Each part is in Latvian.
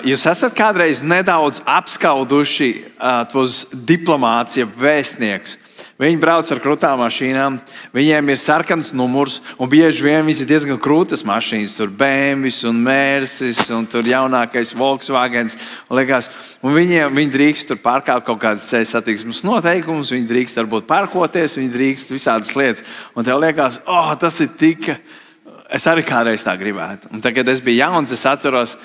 jūs esat kādreiz nedaudz apskauduši tos diplomāts, jeb vēstnieks. Viņi brauc ar krūtām mašīnām, viņiem ir sarkans numurs, un bieži vien viņas ir diezgan krūtas mašīnas. Tur BMWs un Mercedes, un tur jaunākais Volkswagens. Un viņi drīkst tur pārkāpt kaut kādas ceļa satiksmes noteikumus, viņi drīkst varbūt parkoties, viņi drīkst visādas lietas. Un tev liekas, tas ir tik... Es arī kādreiz tā gribētu. Un tad, kad es biju jauns, es atceros,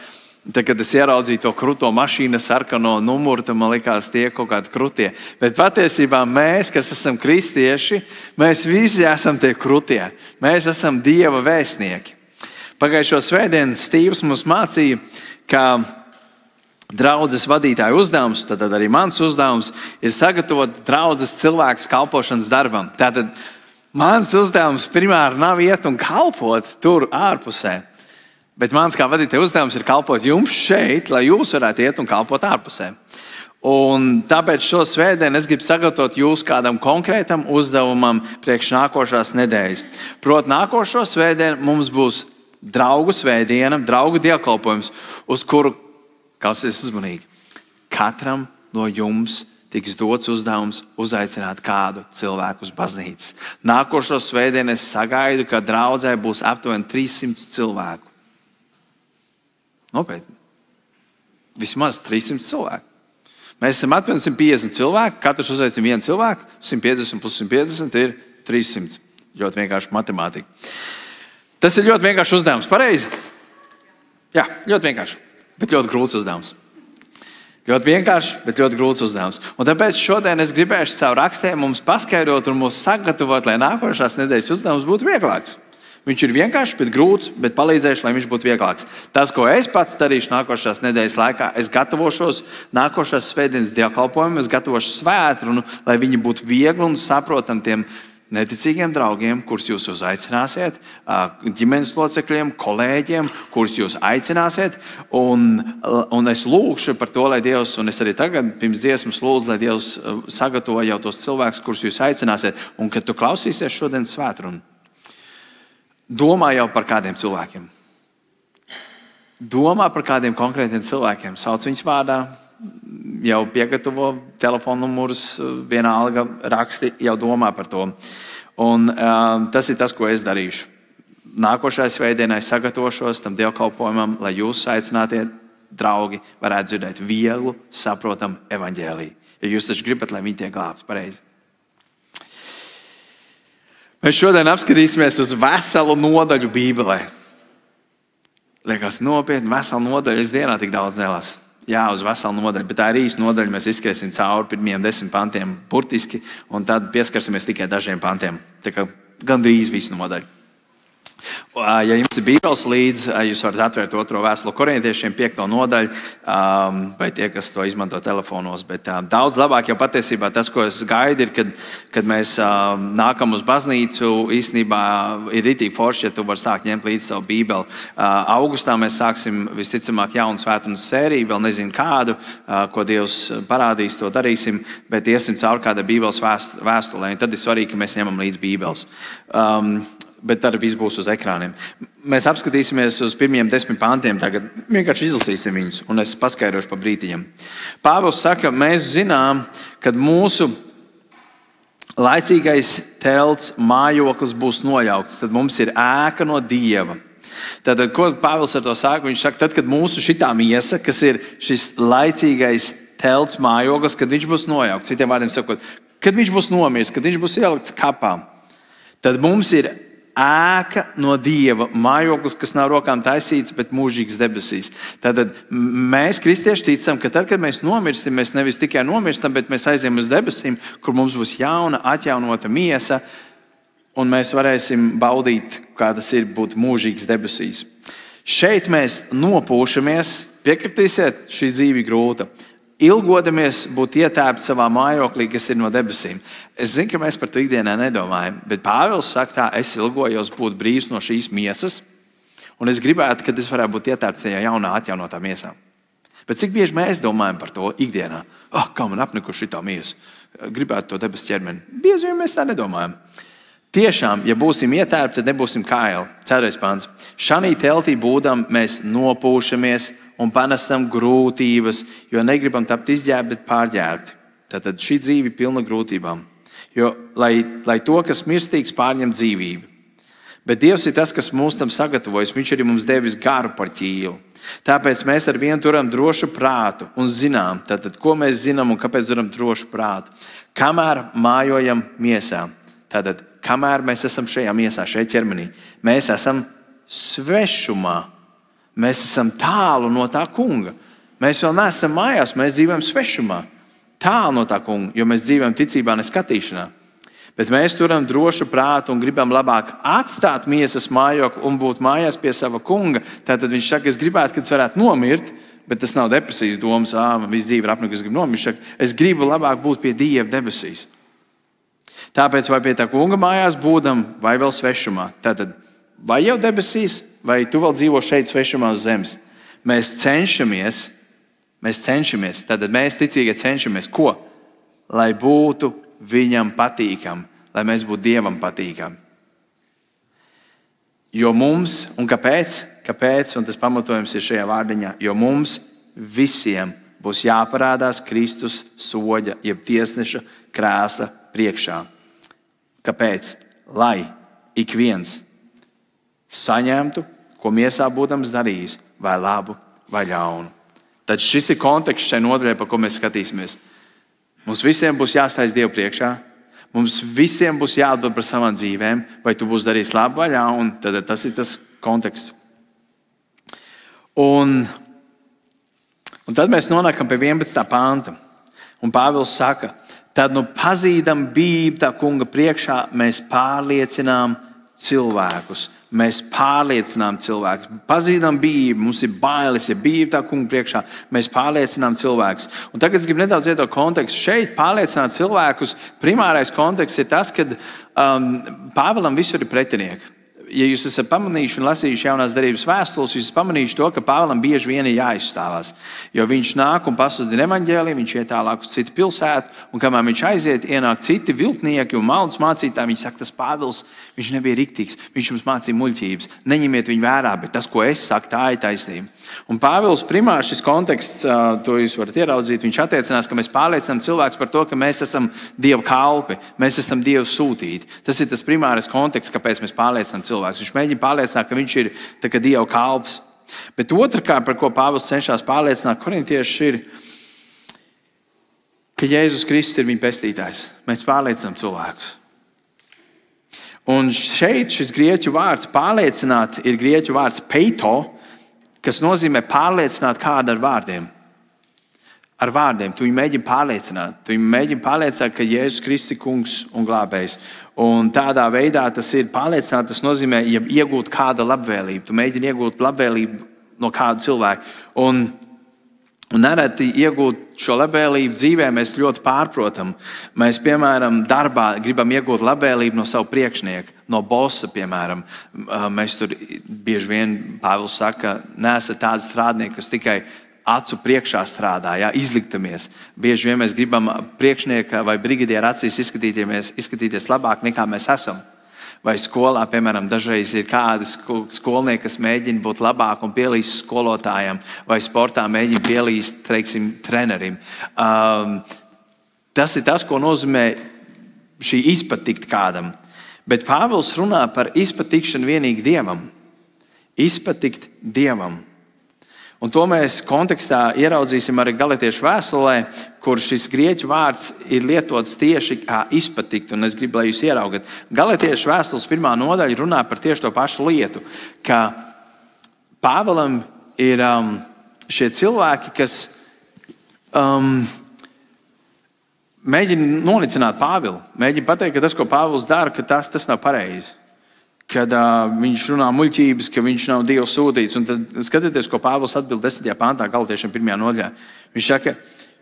tad, kad es ieraudzīju to krūto mašīnu, sarkano numuru, tad man likās tie kaut kādi krutie. Bet patiesībā mēs, kas esam kristieši, mēs visi esam tie krutie. Mēs esam Dieva vēstnieki. Pagājušo svētdienu Stīvs mums mācīja, ka draudzes vadītāja uzdevums, tad arī mans uzdevums, ir sagatavot draudzes cilvēkus kalpošanas darbam. Tātad mans uzdevums primāri nav iet un kalpot tur ārpusē. Bet mans kā vadītāja uzdevums ir kalpot jums šeit, lai jūs varētu iet un kalpot ārpusē. Un tāpēc šo svētdienu es gribu sagatavot jūs kādam konkrētam uzdevumam priekš nākošās nedēļas. Proti, nākošo svētdienu mums būs draugu svētdiena, draugu dievkalpojums, uz kuru, klausies uzmanīgi, katram no jums tiks dots uzdevums uzaicināt kādu cilvēku uz baznīcas. Nākošo svētdienu es sagaidu, ka draudzē būs aptuveni 300 cilvēku. Nopietni. Vismaz 300 cilvēku. Mēs esam aptuveni 150 cilvēki, katrs uzaicina vienu cilvēku, 150 plus 150 ir 300. Ļoti vienkārši matemātika. Tas ir ļoti vienkārši uzdevums, pareizi? Jā, ļoti vienkārši, bet ļoti grūts uzdevums. Ļoti vienkārši, bet ļoti grūts uzdevums. Un tāpēc šodien es gribēšu savu rakstiem mums paskaidrot un mūs sagatavot, lai nākošās nedēļas uzdevums būtu vieglāks. Viņš ir vienkāršs, bet grūts, bet palīdzēšu, lai viņš būtu vieglāks. Tas, ko es pats darīšu nākošās nedēļas laikā, es gatavošos nākošās svētdienas dievkalpojumu, es gatavošu svētrunu, lai viņi būtu viegli un saprotami tiem neticīgiem draugiem, kurus jūs uzaicināsiet, ģimenes locekļiem, kolēģiem, kurus jūs aicināsiet. Un es lūgšu par to, lai Dievs, un es arī tagad pirms dziesmas lūdzu, lai Dievs sagatavo jau tos cilvēkus, kurus jūs aicināsiet. Un kad tu klausīsies šodienas svētrunu, domā jau par kādiem cilvēkiem. Domā par kādiem konkrētiem cilvēkiem. Sauc viņus vārdā, jau piegatavo telefonu numurus, vienalga raksti, jau domā par to. Un tas ir tas, ko es darīšu. Nākošais svētdienai sagatavošos tam dievkalpojumam, lai jūs aicinātie draugi varētu dzirdēt vieglu, saprotamu evaņģēliju. Ja jūs taču gribat, lai viņi tiek glābti, pareizi. Mēs šodien apskatīsimies uz veselu nodaļu Bībelē. Liekas, nopietni, veselu nodaļu es dienā tik daudz nelasu. Jā, uz veselu nodaļu, bet tā ir īsta nodaļa. Mēs izskriesim cauri pirmiem 10 pantiem burtiski, un tad pieskarsimies tikai dažiem pantiem. Tā kā gandrīz visu nodaļu. Ja jums ir Bībeles līdzi, jūs varat atvērt 2. vēstuli Korintiešiem 5. nodaļu, vai tie, kas to izmanto telefonos. Bet daudz labāk jau patiesībā tas, ko es gaidu, ir, kad mēs nākam uz baznīcu, īstenībā ir ritīgi forši, ja tu vari sākt ņemt līdzi savu Bībeli. Augustā mēs sāksim visticamāk jaunu svētdienas sēriju, vēl nezinu kādu, ko Dievs parādīs, to darīsim, bet iesim cauri kādai Bībeles vēstulē. Tad ir svarīgi, ka mēs ņemam līdzi Bībeles. Bet tad viss būs uz ekrāniem. Mēs apskatīsimies uz pirmiem 10 pantiem. Tagad vienkārši izlasīsim viņus, un es paskaidrošu pa brītiņam. Pāvils saka, mēs zinām, ka mūsu laicīgais telts, mājoklis būs nojaukts. Tad mums ir ēka no Dieva. Tad, ko Pāvils ar to saka? Viņš saka, tad, kad mūsu šitā miesa, kas ir šis laicīgais telts, mājoklis, kad viņš būs nojaukts, citiem vārdiem sakot, kad viņš būs nomiris, kad viņš būs ielikts kapā, tad mums ir ēka no Dieva, mājoklis, kas nav rokām taisīts, bet mūžīgs debesīs. Tad mēs, kristieši, ticam, ka tad, kad mēs nomirsim, mēs nevis tikai nomirstam, bet mēs aizējam uz debesīm, kur mums būs jauna, atjaunota miesa, un mēs varēsim baudīt, kā tas ir būt mūžīgs debesīs. Šeit mēs nopūšamies, piekritīsiet, šī dzīve grūta. Ilgodamies būt ietēpti savā mājoklī, kas ir no debesīm. Es zinu, ka mēs par to ikdienā nedomājam, bet Pāvils saka tā, es ilgojos būt brīvs no šīs miesas, un es gribētu, ka es varētu būt ietēpts tajā jaunā, atjaunotā miesā. Bet cik bieži mēs domājam par to ikdienā? Kā man apnikuši šitā miesa? Gribētu to debesu ķermeni. Bieži vien mēs tā nedomājam. Tiešām, ja būsim ietērpti, tad nebūsim kaili. 4. pants. Šanī teltī būdam mēs nopūšamies un panesam grūtības, jo negribam tapt izģērbti, bet pārģērbti. Tātad šī dzīve ir pilna grūtībām. Jo, lai to, kas mirstīgs, pārņem dzīvību. Bet Dievs ir tas, kas mūs tam sagatavojas. Viņš arī mums devis garu par ķīlu. Tāpēc mēs ar vienu turam drošu prātu un zinām, tātad, ko mēs zinām un kāpēc turam drošu prātu. Kamēr mājojam miesā, tātad, kamēr mēs esam šajā miesā, šajā ķermenī, mēs esam svešumā. Mēs esam tālu no tā kunga. Mēs vēl neesam mājās, mēs dzīvojam svešumā. Tālu no tā kunga, jo mēs dzīvojam ticībā, ne skatīšanā. Bet mēs turam drošu prātu un gribam labāk atstāt miesas mājokli un būt mājās pie sava kunga. Tātad viņš saka, es gribētu, kad es varētu nomirt, bet tas nav depresijas domas, man visu dzīvi ir apnika, es gribu nomirt. Es gribu labāk būt pie Dieva debesīs. Tāpēc vai pie tā kunga mājās būdam, vai vēl svešumā. Tātad, vai jau debesīs, vai tu vēl dzīvo šeit svešumā uz zemes. Mēs cenšamies, tātad mēs ticīgi cenšamies, ko? Lai būtu viņam patīkam, lai mēs būtu Dievam patīkam. Jo mums, un kāpēc, un tas pamatojums ir šajā vārdiņā, jo mums visiem būs jāparādās Kristus soļa, jeb tiesneša krēsla priekšā. Kāpēc? Lai ik viens saņemtu, ko miesā būdams darījis, vai labu, vai ļaunu. Tad šis ir konteksts šai nodaļai, par ko mēs skatīsimies. Mums visiem būs jāstājas Dievu priekšā. Mums visiem būs jāatbild par savām dzīvēm, vai tu būsi darījis labu vai ļaunu. Tad tas ir tas konteksts. Un tad mēs nonākam pie 11. panta. Un Pāvils saka, tad pazīdam bību tā kunga priekšā, mēs pārliecinām cilvēkus. Pazīdam bību, mums ir bailes, ja bība tā kunga priekšā, mēs pārliecinām cilvēkus. Un tagad es gribu nedaudz iet to kontekstu. Šeit pārliecināt cilvēkus, primārais konteksts ir tas, ka Pāvilam visur ir pretinieki. Ja jūs esat pamanījuši un lasījuši jaunās derības vēstules, jūs esat pamanījuši to, ka Pāvilam bieži vien ir jāizstāvās. Jo viņš nāk un pasludina evaņģēliju, viņš iet tālāk uz citu pilsētu, un kamēr viņš aiziet, ienāk citi viltnieki un maldus mācītāji. Viņi saka, tas Pāvils, viņš nebija riktīgs, viņš mums mācīja muļķības. Neņemiet viņu vērā, bet tas, ko es saku, tā ir taisnība. Un Pāvils primāri šis konteksts, to jūs varat ieraudzīt, viņš attiecinās, ka mēs pārliecinām cilvēkus par to, ka mēs esam Dieva kalpi, mēs esam Dieva sūtīti. Tas ir tas primārais konteksts, kāpēc mēs pārliecinām cilvēkus. Viņš mēģina pārliecināt, ka viņš ir Dieva kalps. Bet otrkārt, par ko Pāvils cenšas pārliecināt korintiešus, ir, ka Jēzus Kristus ir viņa pestītājs. Mēs pārliecinām cilvēkus. Un šeit šis grieķu vārds pārliecināt ir grieķu vārds peito, kas nozīmē pārliecināt kādu ar vārdiem. Ar vārdiem. Tu viņu mēģini pārliecināt. Tu viņu mēģini pārliecināt, ka Jēzus Kristus ir kungs un glābējs. Un tādā veidā tas ir pārliecināt, tas nozīmē iegūt kādu labvēlību. Tu mēģini iegūt labvēlību no kāda cilvēka. Un nereti iegūt šo labvēlību dzīvē mēs ļoti pārprotam. Mēs, piemēram, darbā gribam iegūt labvēlību no savu priekšnieku, no bosa, piemēram. Mēs tur bieži vien, Pāvils saka, neesat tādi strādnieki, kas tikai acu priekšā strādā, izliktamies. Bieži vien mēs gribam priekšnieka vai brigadieru acīs izskatīties labāk nekā mēs esam. Vai skolā, piemēram, dažreiz ir kādi skolnieki, kas mēģina būt labāk un pielīst skolotājiem, vai sportā mēģina pielīst, teiksim, trenerim. Tas ir tas, ko nozīmē šī izpatikt kādam. Bet Pāvils runā par izpatikšanu vienīgi Dievam. Izpatikt Dievam. Un to mēs kontekstā ieraudzīsim arī Galatiešu vēstulē, kur šis grieķu vārds ir lietots tieši kā izpatikt. Un es gribu, lai jūs ieraugat. Galatiešu vēstules 1. nodaļa runā par tieši to pašu lietu, ka Pāvilam ir šie cilvēki, kas mēģina nonicināt Pāvilu. Mēģina pateikt, ka tas, ko Pāvils dara, ka tas nav pareizi. Kad viņš runā muļķības, ka viņš nav Dieva sūtīts. Un tad skatieties, ko Pāvils atbild 10. pantā, Galatiešiem 1. nodaļā. Viņš saka,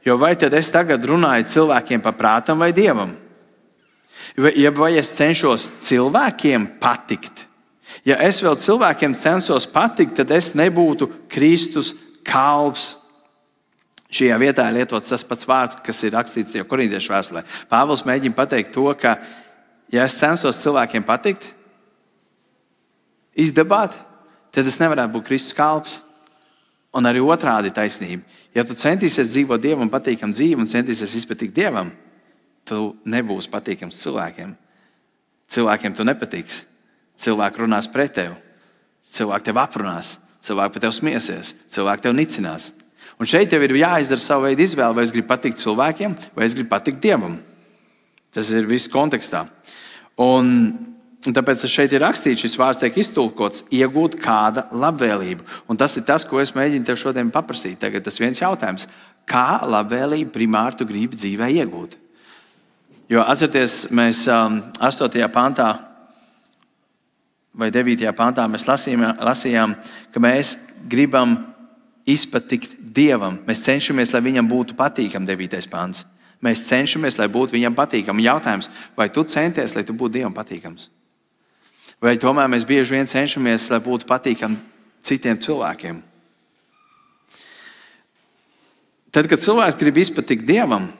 jo vai tad es tagad runāju cilvēkiem par prātam vai Dievam? Vai es cenšos cilvēkiem patikt? Ja es vēl cilvēkiem censos patikt, tad es nebūtu Kristus kalps. Šajā vietā ir lietots tas pats vārds, kas ir rakstīts jau korintiešu vēstulē. Pāvils mēģina pateikt to, ka ja es censos cilvēkiem patikt, izdabāt, tad es nevarētu būt Kristus kalps. Un arī otrādi taisnība. Ja tu centīsies dzīvot Dievam patīkamu dzīvi un centīsies izpatikt Dievam, tu nebūsi patīkams cilvēkiem. Cilvēkiem tu nepatiks. Cilvēki runās pret tevi. Cilvēki tev aprunās. Cilvēki par tevi smiesies. Cilvēki tev nicinās. Un šeit tev ir jāizdara savu veidu izvēle, vai es gribu patikt cilvēkiem, vai es gribu patikt Dievam. Tas ir viss kontekstā. Un tāpēc šeit ir rakstīts, šis vārds tiek iztulkots, iegūt kāda labvēlība. Un tas ir tas, ko es mēģinu tev šodien paprasīt. Tagad tas viens jautājums. Kā labvēlību primāri tu gribi dzīvē iegūt? Jo atcerieties, mēs 8. pantā vai 9. pantā mēs lasījām, ka mēs gribam izpatikt Dievam. Mēs cenšamies, lai viņam būtu patīkam 9. pants. Mēs cenšamies, lai būtu viņam patīkam. Jautājums, vai tu centies, lai tu būtu Dievam patīkams? Vai tomēr mēs bieži vien cenšamies, lai būtu patīkam citiem cilvēkiem? Tad, kad cilvēks grib izpatikt Dievam,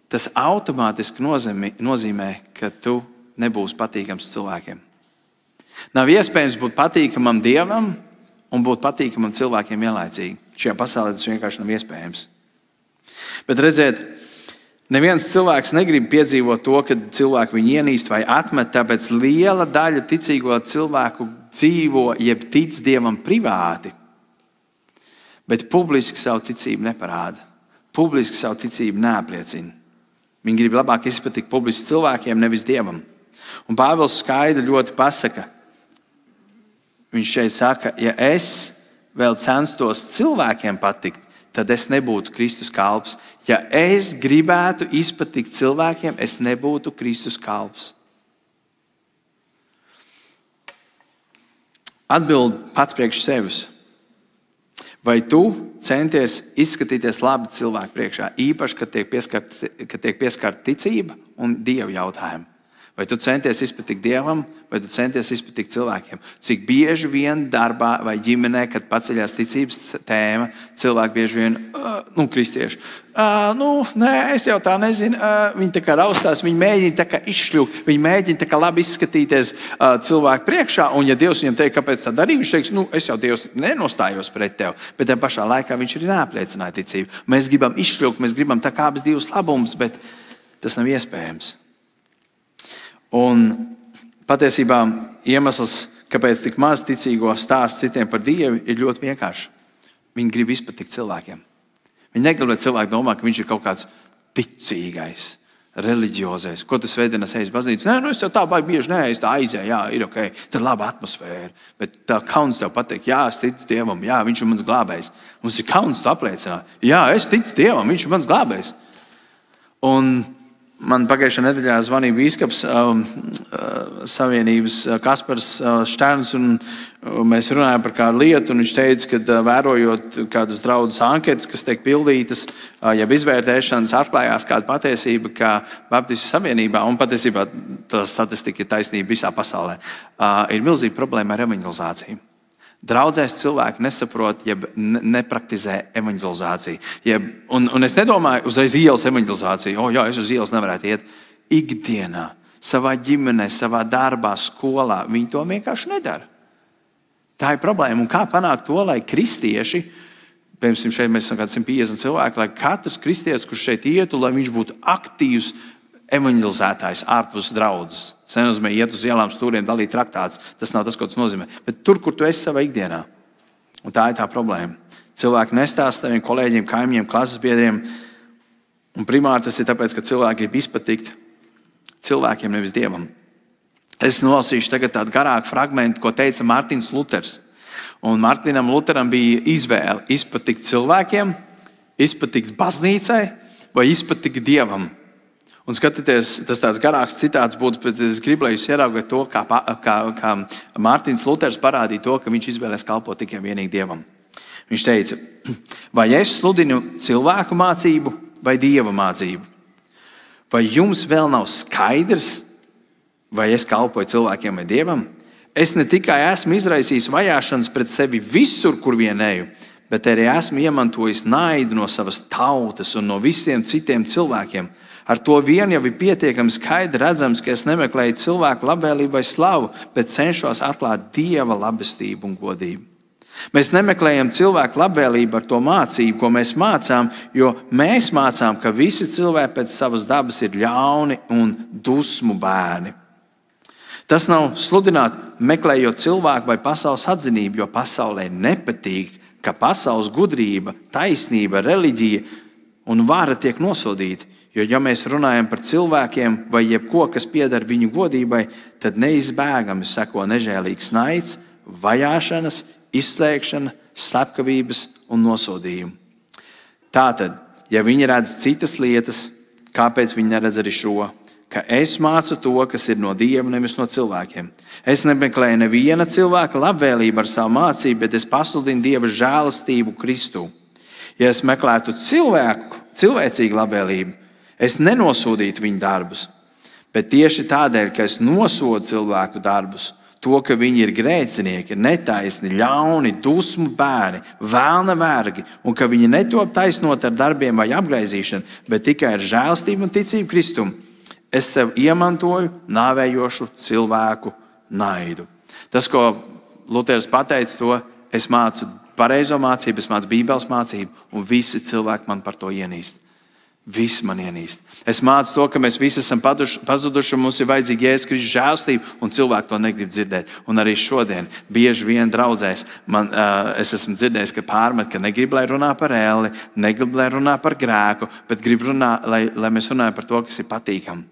tas automātiski nozīmē, ka tu nebūsi patīkams cilvēkiem. Nav iespējams būt patīkamam Dievam un būt patīkamam cilvēkiem vienlaicīgi. Šajā pasaulē tas vienkārši nav iespējams. Bet redziet, neviens cilvēks negrib piedzīvot to, kad cilvēki viņu ienīst vai atmet, tāpēc liela daļa ticīgo cilvēku dzīvo, jeb tic Dievam privāti, bet publiski savu ticību neparāda. Publiski savu ticību neapliecina. Viņi grib labāk izpatikt publiski cilvēkiem, nevis Dievam. Un Pāvils skaidri ļoti pasaka, viņš šeit saka, ja es vēl censtos cilvēkiem patikt, tad es nebūtu Kristus kalps. Ja es gribētu izpatikt cilvēkiem, es nebūtu Kristus kalps. Atbild pats priekš sevis. Vai tu centies izskatīties labi cilvēku priekšā, īpaši, kad tiek pieskarta ticība un Dieva jautājumi? Vai tu centies izpatikt Dievam, vai tu centies izpatikt cilvēkiem? Cik bieži vien darbā vai ģimenē, kad paceļās ticības tēma, cilvēki bieži vien, kristieši, nē, es jau tā nezinu, viņi tā kā raustās, viņi mēģina tā kā izšļūt, viņi mēģina tā kā labi izskatīties cilvēku priekšā, un ja Dievs viņam teikt, kāpēc tā darīja, viņš teiks, es jau Dievs nenostājos pret tevi, bet tajā pašā laikā viņš arī neapliecināja ticību. Mēs gribam izšļūt, mēs gribam tā kā abas divas labumus, bet tas nav iespējams. Un patiesībā iemesls, kāpēc tik maz ticīgo stāst citiem par Dievu, ir ļoti vienkārši. Viņi grib izpatikt cilvēkiem. Viņi negrib, lai cilvēki domā, ka viņš ir kaut kāds ticīgais, reliģiozais. Ko tu svētdienas ejas baznīcā? Nē, es jau tā baigi bieži neeju, tā aizēju, jā, ir ok, tad laba atmosfēra. Bet tā kauns tev pateikt, jā, es ticu Dievam, jā, viņš ir mans glābējs. Mums ir kauns to apliecināt. Jā, es ticu Dievam, viņš ir mans glābējs. Un man pagājušajā nedēļā zvanīja bīskaps Savienības Kaspars Šterns, un mēs runājām par kādu lietu, un viņš teica, ka vērojot kādas draudzes anketas, kas tiek pildītas, jeb izvērtēšanas, atklājās kāda patiesība, ka Baptistu Savienībā, un patiesībā tā statistika ir taisnība visā pasaulē, ir milzīga problēma ar evanģelizāciju. Draudzēs cilvēki nesaprot, jeb nepraktizē evanģelizāciju. Un es nedomāju uzreiz ielas evanģelizāciju. Jā, es uz ielas nevarētu iet. Ikdienā, savā ģimenē, savā darbā, skolā. Viņi to vienkārši nedara. Tā ir problēma. Un kā panākt to, lai kristieši, piemēram, šeit mēs esam kādi 150 cilvēki, lai katrs kristietis, kurš šeit ietu, lai viņš būtu aktīvs evanģelizētājs ārpus draudzes. Tas nenozīmē iet uz ielām stūriem, dalīt traktātus. Tas nav tas, ko tas nozīmē. Bet tur, kur tu esi savā ikdienā. Un tā ir tā problēma. Cilvēki nestāsta saviem kolēģiem, kaimiņiem, klases biedriem. Un primāri tas ir tāpēc, ka cilvēki grib izpatikt cilvēkiem, nevis Dievam. Es nolasīšu tagad tādu garāku fragmentu, ko teica Mārtiņš Luters. Un Mārtiņam Luteram bija izvēle izpatikt cilvēkiem, izpatikt baznīcai vai izpatikt Dievam. Un skatieties, tas tāds garāks citāts būtu, bet es gribu, lai jūs ieraugat to, kā Mārtiņš Luters parādīja to, ka viņš izvēlēs kalpot tikai vienīgi Dievam. Viņš teica, vai es sludinu cilvēku mācību vai Dieva mācību? Vai jums vēl nav skaidrs, vai es kalpoju cilvēkiem vai Dievam? Es ne tikai esmu izraisījis vajāšanas pret sevi visur, kur vien eju, bet arī esmu iemantojis naidu no savas tautas un no visiem citiem cilvēkiem. Ar to vien jau ir pietiekami skaidri redzams, ka es nemeklēju cilvēku labvēlību vai slavu, bet cenšos atklāt Dieva labestību un godību. Mēs nemeklējam cilvēku labvēlību ar to mācību, ko mēs mācām, jo mēs mācām, ka visi cilvēki pēc savas dabas ir ļauni un dusmu bērni. Tas nav sludināt, meklējot cilvēku vai pasaules atzinību, jo pasaulē nepatīk, ka pasaules gudrība, taisnība, reliģija un vara tiek nosodīti. Jo, ja mēs runājam par cilvēkiem vai jebko, kas pieder viņu godībai, tad neizbēgami seko nežēlīgs naids, vajāšanas, izslēgšana, slepkavības un nosodījumi. Tātad, ja viņi redz citas lietas, kāpēc viņi neredz arī šo? Ka es mācu to, kas ir no Dieva, nevis no cilvēkiem. Es nemeklēju neviena cilvēka labvēlību ar savu mācību, bet es pasludinu Dieva žēlastību Kristū. Ja es meklētu cilvēcīgu labvēlību, es nenosodītu viņu darbus, bet tieši tādēļ, ka es nosodu cilvēku darbus, to, ka viņi ir grēcinieki, netaisni, ļauni, dusmu bērni, vēlna vergi, un ka viņi netop taisnot ar darbiem vai apgraizīšanu, bet tikai ar žēlastību un ticību Kristum, es sev iemantoju nāvējošu cilvēku naidu. Tas, ko Luters pateica, to es mācu pareizo mācību, es mācu Bībeles mācību, un visi cilvēki man par to ienīst. Visi man ienīst. Es mācu to, ka mēs visi esam pazuduši, un mums ir vajadzīga Jēzus Kristus žēlastība, un cilvēki to negrib dzirdēt. Un arī šodien bieži vien draudzēs es esmu dzirdējis, ka pārmet, ka negrib, lai runā par ēli, negrib, lai runā par grēku, bet grib runāt, lai mēs runājam par to, kas ir patīkami.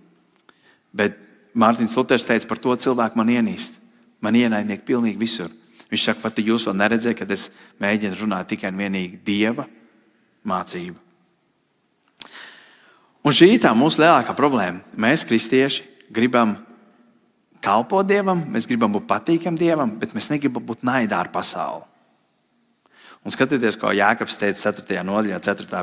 Bet Mārtiņš Luters teica, par to cilvēku man ienīst. Man ienaidnieki pilnīgi visur. Viņš saka, pat jūs vēl neredzēja, kad es mēģinu runāt tikai un vienīgi Dieva mācību. Un šī ir tā mūsu lielākā problēma. Mēs, kristieši, gribam kalpot Dievam, mēs gribam būt patīkami Dievam, bet mēs negribam būt naidā ar pasauli. Un skatieties, ko Jākabs teica 4. nodaļā, 4.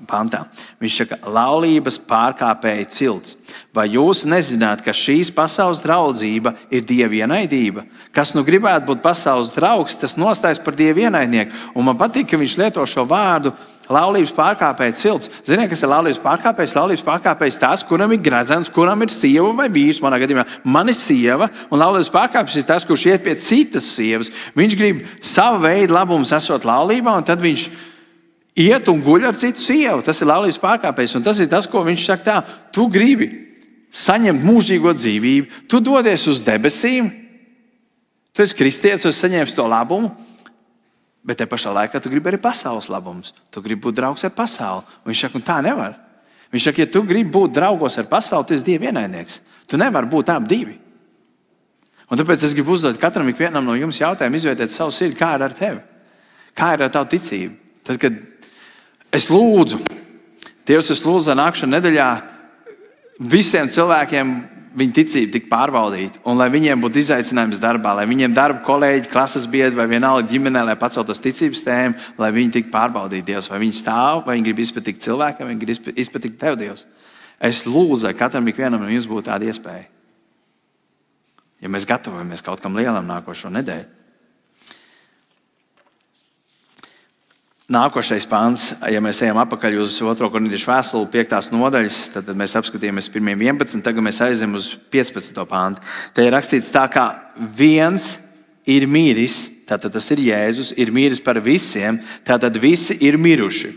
pantā. Viņš saka, laulības pārkāpēja cilts. Vai jūs nezināt, ka šīs pasaules draudzība ir Dieva ienaidība? Kas nu gribētu būt pasaules draugs, tas nostājas par Dieva ienaidnieku. Un man patīk, ka viņš lieto šo vārdu laulības pārkāpēja cilts. Ziniet, kas ir laulības pārkāpējs? Laulības pārkāpējs tas, kuram ir gredzens, kuram ir sieva vai vīrs. Manā gadījumā man ir sieva, un laulības pārkāpējs ir tas, kurš iet pie citas sievas. Viņš grib savu veidu labumus esot laulībā, un tad viņš iet un guļ ar citu sievu. Tas ir laulības pārkāpējs, un tas ir tas, ko viņš saka tā. Tu gribi saņemt mūžīgo dzīvību, tu dodies uz debesīm, tu esi kristietis, tu saņemsi to labumu, bet te pašā laikā tu gribi arī pasaules labumus. Tu gribi būt draugs ar pasauli. Un viņš saka, un tā nevar. Viņš saka, ja tu gribi būt draugos ar pasauli, tu esi Dieva ienaidnieks. Tu nevari būt abi divi. Un tāpēc es gribu uzdot katram ikvienam no jums jautājumu, izvērtēt savu sirdi, kā ir ar tevi? Kā ir ar tavu ticību? Tad, kad es lūdzu, Dievs, es lūdzu nākšanu nedēļā visiem cilvēkiem viņa ticība tika pārbaudīta, un lai viņiem būtu izaicinājums darbā, lai viņiem darba kolēģi, klases biedri vai vienalga ģimenē, lai paceltos ticības tēmu, lai viņi tiktu pārbaudīti Dievs, vai viņi stāv, vai viņi grib izpatikt cilvēkiem, vai viņi grib izpatikt tev, Dievs. Es lūdzu, lai katram ikvienam no jums būtu tāda iespēja. Ja mēs gatavojamies kaut kam lielam nākošo nedēļu. Nākošais pāns, ja mēs ejam atpakaļ uz 2. Korintiešu vēstuli, 5. nodaļas, tad mēs apskatījāmies pirmiem 11, tagad mēs aizējam uz 15. pāntu. Te ir rakstīts tā, kā viens ir miris, tātad tas ir Jēzus, ir miris par visiem, tātad visi ir miruši.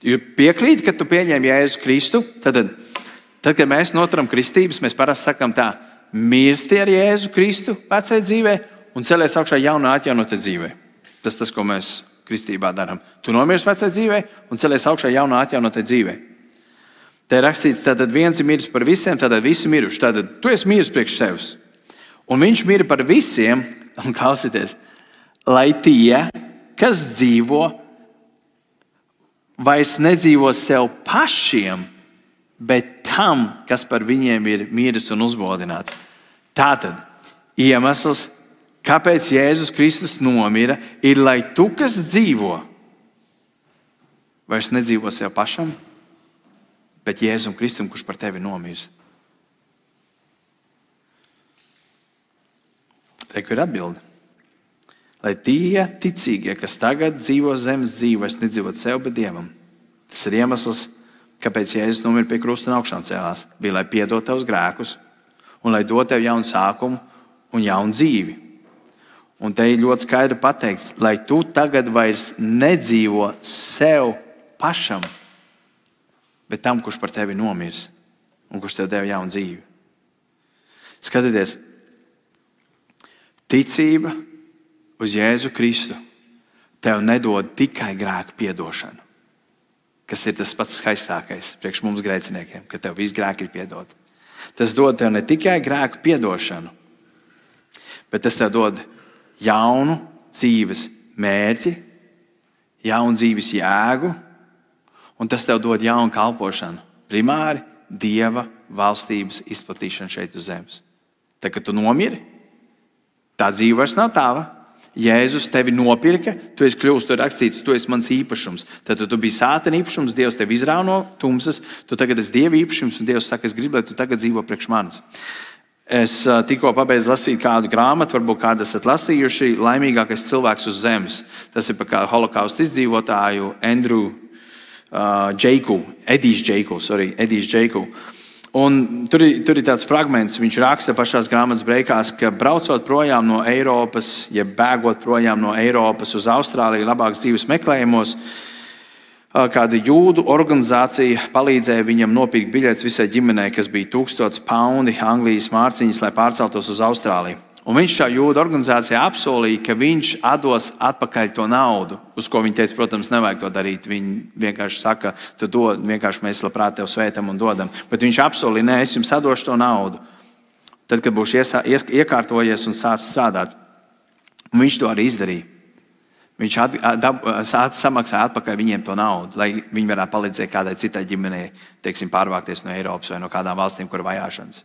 Jo piekrīt, ka tu pieņem Jēzu Kristu, tad, kad mēs noturam kristības, mēs parasti sakam tā, mirsti ar Jēzu Kristu vecai dzīvē un celies augšā jaunā atjaunotā dzīvē. Tas, ko mēs kristībā darām. Tu nomirsti vecai dzīvē un celies augšā jaunā atjaunotā dzīvē. Te ir rakstīts, tātad viens ir miris par visiem, tātad visi miruši. Tātad tu esi miris priekš sevis. Un viņš mira par visiem, un klausieties, lai tie, kas dzīvo, vairs nedzīvo sev pašiem, bet tam, kas par viņiem ir miris un uzbodināts. Tātad iemesls, kāpēc Jēzus Kristus nomira, ir, lai tu, kas dzīvo, vairs nedzīvo sev pašam, bet Jēzum Kristum, kurš par tevi nomirs. Reku ir atbilde. Lai tie ticīgie, kas tagad dzīvo zemes dzīvi, vairs nedzīvot sev, bet Dievam. Tas ir iemesls, kāpēc Jēzus nomira pie krusta un augšām cēlās. Bija, lai piedod tavus grēkus un lai dod tev jaunu sākumu un jaunu dzīvi. Un te ir ļoti skaidri pateikts, lai tu tagad vairs nedzīvo sev pašam, bet tam, kurš par tevi nomirs un kurš tev deva jaunu dzīvi. Skatieties, ticība uz Jēzu Kristu tev nedod tikai grēku piedošanu, kas ir tas pats skaistākais priekš mums grēciniekiem, ka tev visi grēki ir piedoti. Tas dod tev ne tikai grēku piedošanu, bet tas tev dod jaunu dzīves mērķi, jaunu dzīves jēgu, un tas tev dod jaunu kalpošanu. Primāri Dieva valstības izplatīšanu šeit uz zemes. Tad, kad tu nomiri, tā dzīve vairs nav tava. Jēzus tevi nopirka, tu esi kļuvis, tur rakstīts, tu esi mans īpašums. Tad tu biji Sātana īpašums, Dievs tevi izrāva no tumsas, tu tagad esi Dieva īpašums, un Dievs saka, es gribu, lai tu tagad dzīvo priekš manis. Es tikko pabeidzu lasīt kādu grāmatu, varbūt kādu esat lasījuši, Laimīgākais cilvēks uz zemes. Tas ir par kādu holokaustu izdzīvotāju Edijs Džeiku. Un tur ir tāds fragments, viņš raksta pašās grāmatas beigās, ka braucot projām no Eiropas, ja bēgot projām no Eiropas uz Austrāliju labākas dzīves meklējumos, kāda jūdu organizācija palīdzēja viņam nopirkt biļetes visai ģimenei, kas bija 1000 paundi Anglijas mārciņas, lai pārceltos uz Austrāliju. Un viņš šā jūdu organizācijā apsolīja, ka viņš atdos atpakaļ to naudu, uz ko viņi teica, protams, nevajag to darīt. Viņi vienkārši saka, tu dod, vienkārši mēs labprāt tev svētam un dodam. Bet viņš apsolīja, nē, es jums atdošu to naudu. Tad, kad būšu iekārtojies un sācis strādāt. Un viņš to arī izdarīja. Viņš samaksāja atpakaļ viņiem to naudu, lai viņi varētu palīdzēt kādai citai ģimenei, teiksim, pārvākties no Eiropas vai no kādām valstīm, kur ir vajāšanas.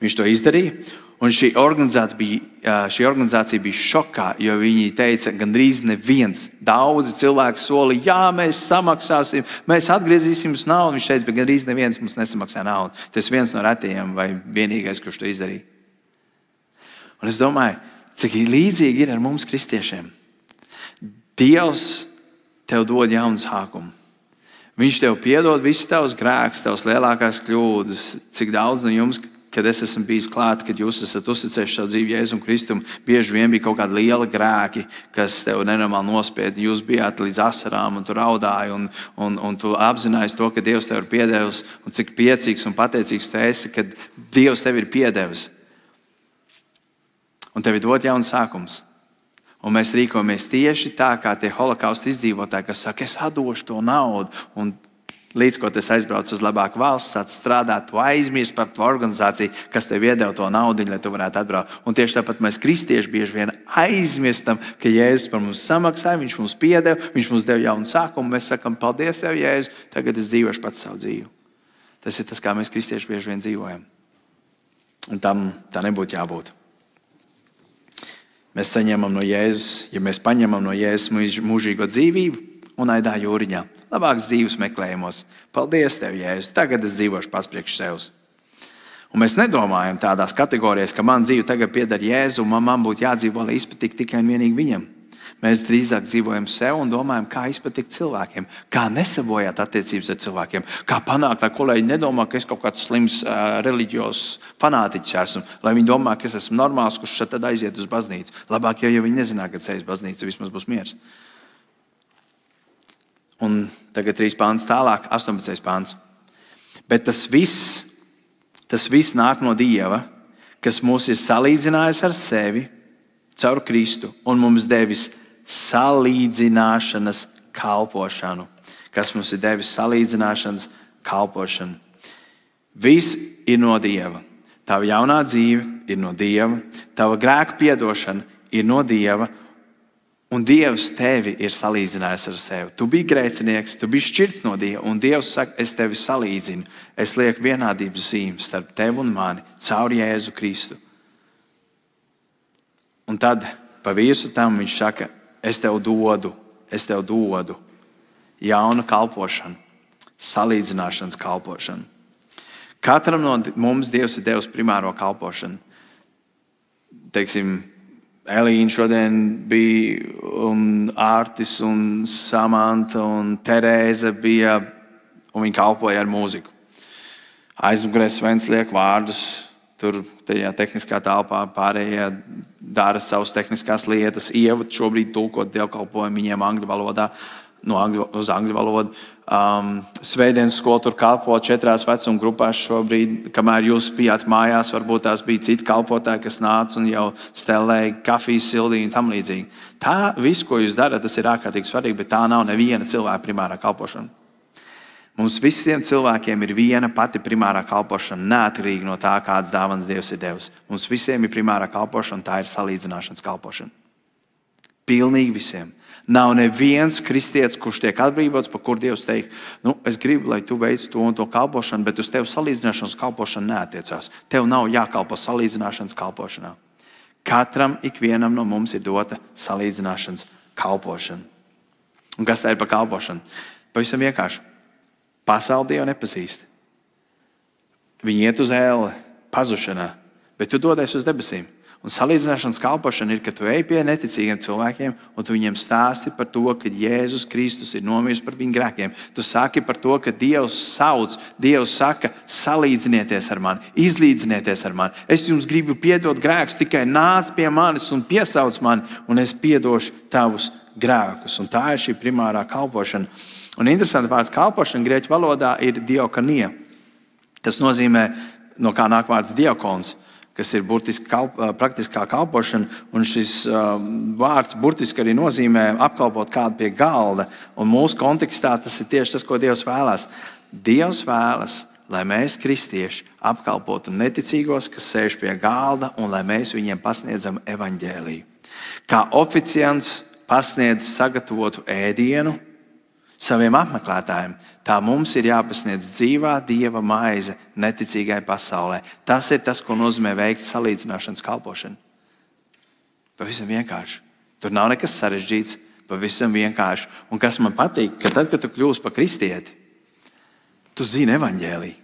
Viņš to izdarīja, un šī organizācija bija šokā, jo viņi teica, gandrīz neviens. Daudzi cilvēki solīja, jā, mēs samaksāsim, mēs atgriezīsim uz naudu. Viņš teica, bet gandrīz neviens mums nesamaksā naudu. Tas ir viens no retajiem vai vienīgais, kurš to izdarīja. Un es domāju, cik līdzīgi ir ar mums kristiešiem. Dievs tev dod jaunu sākumu. Viņš tev piedod visus tavus grēkus, tavas lielākās kļūdas, cik daudz no jums, kad es esmu bijis klāt, kad jūs esat uzticējuši savu dzīvi Jēzum Kristum, bieži vien bija kaut kādi lieli grēki, kas tev nenormāli nospieda. Jūs bijāt līdz asarām un tu raudāji un tu apzinājies to, ka Dievs tev ir piedevis un cik priecīgs un pateicīgs tu esi, kad Dievs tev ir piedevis. Un tev ir dot jauns sākums. Un mēs rīkojamies tieši tā, kā tie holokausta izdzīvotāji, kas saka, es atdošu to naudu. Un līdz ko tas aizbrauc uz labāku valsts, sāc strādāt, tu aizmirsti par to organizāciju, kas tev iedeva to naudu, lai tu varētu atbraukt. Un tieši tāpat mēs kristieši bieži vien aizmirstam, ka Jēzus par mums samaksāja, viņš mums piedeva, viņš mums deva jaunu sākumu. Mēs sakam, paldies tev, Jēzus, tagad es dzīvošu pats savu dzīvi. Tas ir tas, kā mēs kristieši bieži vien dzīvojam. Un tam tā nebūtu jābūt. Mēs saņemam no Jēzus, ja mēs paņemam no Jēzus mūžīgo dzīvību, un aidā jūriņā, labākas dzīves meklējumos. Paldies tev, Jēzus, tagad es dzīvošu pats priekš sevis. Un mēs nedomājam tādās kategorijās, ka man dzīve tagad pieder Jēzu, un man būtu jādzīvo, lai izpatiktu tikai un vienīgi viņam. Mēs drīzāk dzīvojam sev un domājam, kā izpatikt cilvēkiem, kā nesabojāt attiecības ar cilvēkiem, kā panākt, lai kolēģi nedomā, ka es kaut kāds slims reliģijos fanātiķis esmu, lai viņi domā, ka es esmu normāls, kurš tad aiziet uz baznīcu. Labāk, ja viņi nezinā, kad aizies baznīca, vismaz būs miers. Un tagad 3 pāns tālāk, 18. pāns. Bet tas viss nāk no Dieva, kas mūs ir salīdzinājis ar sevi caur Kristu un mums devis salīdzināšanas kalpošanu. Kas mums ir devis salīdzināšanas kalpošanu. Viss ir no Dieva. Tava jaunā dzīve ir no Dieva. Tava grēku piedošana ir no Dieva. Un Dievs tevi ir salīdzinājis ar sevi. Tu biji grēcinieks, tu biji šķirts no Dieva, un Dievs saka, es tevi salīdzinu. Es lieku vienādības zīmi starp tevi un mani caur Jēzu Kristu. Un tad pa visu tam viņš saka, es tev dodu jaunu kalpošanu, salīdzināšanas kalpošanu. Katram no mums Dievs ir devis primāro kalpošanu. Teiksim, Elīna šodien bija, un Ārtis, un Samanta, un Terēza bija, un viņi kalpoja ar mūziku. Aizmugurē Svens liek vārdus, tur tajā tehniskā telpā, pārējie dara savas tehniskās lietas. Ieva šobrīd tulkot dievkalpojumu viņiem angļu valodā, no uz angļu valodu. Svētdienas skola tur kalpo 4 vecuma grupās šobrīd. Kamēr jūs bijāt mājās, varbūt tās bija citi kalpotāji, kas nāca un jau stelēja kafijas sildīju un tam līdzīgi. Tā viss, ko jūs darat, tas ir ārkārtīgi svarīgi, bet tā nav neviena cilvēka primārā kalpošana. Mums visiem cilvēkiem ir viena pati primārā kalpošana, neatkarīgi no tā, kādas dāvanas Dievs ir devis. Mums visiem ir primārā kalpošana, tā ir salīdzināšanas kalpošana. Pilnīgi visiem. Nav neviens kristietis, kurš tiek atbrīvots, par kur Dievs teikt, es gribu, lai tu veic to un to kalpošanu, bet uz tevi salīdzināšanas kalpošana neatiecās. Tev nav jākalpo salīdzināšanas kalpošanā. Katram, ikvienam no mums ir dota salīdzināšanas kalpošana. Un kas tā ir par kalpošanu? Pavisam vienkārši. Pasauli Dievu nepazīst. Viņi iet uz ēli, pazušanā, bet tu dodies uz debesīm. Un salīdzināšanas kalpošana ir, ka tu ej pie neticīgiem cilvēkiem un tu viņiem stāsti par to, ka Jēzus Kristus ir nomiris par viņu grēkiem. Tu saki par to, ka Dievs sauc, Dievs saka, salīdzinieties ar mani, izlīdzinieties ar mani. Es jums gribu piedot grēkus, tikai nāc pie manis un piesauc mani, un es piedošu tavus grēkus. Un tā ir šī primārā kalpošana. Un interesanti vārds kalpošana grieķu valodā ir diakonija, kas nozīmē, no kā nāk vārds diakons, kas ir burtiski praktiskā kalpošana. Un šis vārds burtiski arī nozīmē apkalpot kādu pie galda. Un mūsu kontekstā tas ir tieši tas, ko Dievs vēlas. Dievs vēlas, lai mēs, kristieši, apkalpotu neticīgos, kas sēž pie galda, un lai mēs viņiem pasniedzam evaņģēliju. Kā oficiants pasniedz sagatavotu ēdienu saviem apmeklētājiem, tā mums ir jāpasniedz dzīvā Dieva maize neticīgai pasaulē. Tas ir tas, ko nozīmē veikt salīdzināšanas kalpošanu. Pavisam vienkārši. Tur nav nekas sarežģīts, pavisam vienkārši. Un kas man patīk, ka tad, kad tu kļūsi par kristieti, tu zini evaņģēliju.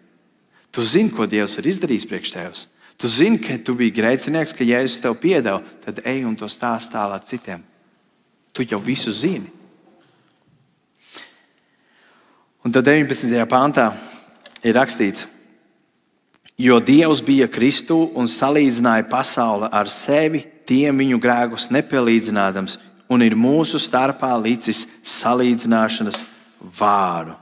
Tu zini, ko Dievs ir izdarījis priekš tevis. Tu zini, ka tu biji grēcinieks, ka Jēzus tev piedeva, tad ej un to stāst tālāk citiem. Tu jau visu zini. Un tad 19. pantā ir rakstīts, jo Dievs bija Kristū un salīdzināja pasauli ar sevi, tiem viņu grēkus nepielīdzinādams, un ir mūsu starpā licis salīdzināšanas vāru.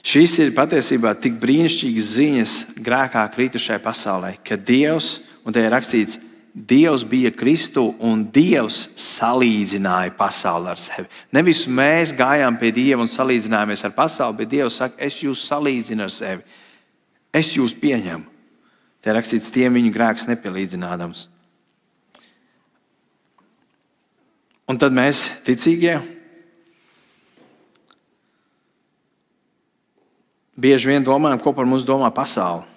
Šīs ir patiesībā tik brīnišķīgas ziņas grēkā kritušai pasaulē, ka Dievs, un te ir rakstīts, Dievs bija Kristū un Dievs salīdzināja pasauli ar sevi. Nevis mēs gājām pie Dieva un salīdzinājāmies ar pasauli, bet Dievs saka, es jūs salīdzinu ar sevi. Es jūs pieņemu. Te rakstīts, tiem viņu grēks nepielīdzinādams. Un tad mēs, ticīgie, bieži vien domājam, ko par mums domā pasauli.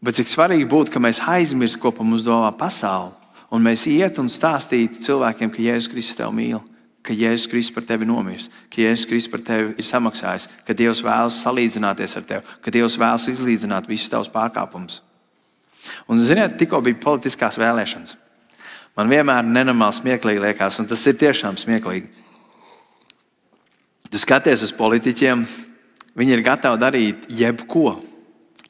Bet cik svarīgi būtu, ka mēs aizmirstam, ko par mums domā pasauli, un mēs iet un stāstītu cilvēkiem, ka Jēzus Kristus tevi mīl, ka Jēzus Kristus par tevi nomirs, ka Jēzus Kristus par tevi ir samaksājis, ka Dievs vēlas salīdzināties ar tevi, ka Dievs vēlas izlīdzināt visus tavus pārkāpumus. Un, ziniet, tikko bija politiskās vēlēšanas. Man vienmēr nenormāli smieklīgi liekas, un tas ir tiešām smieklīgi. Tu skaties uz politiķiem, viņi ir gatavi darīt jebko,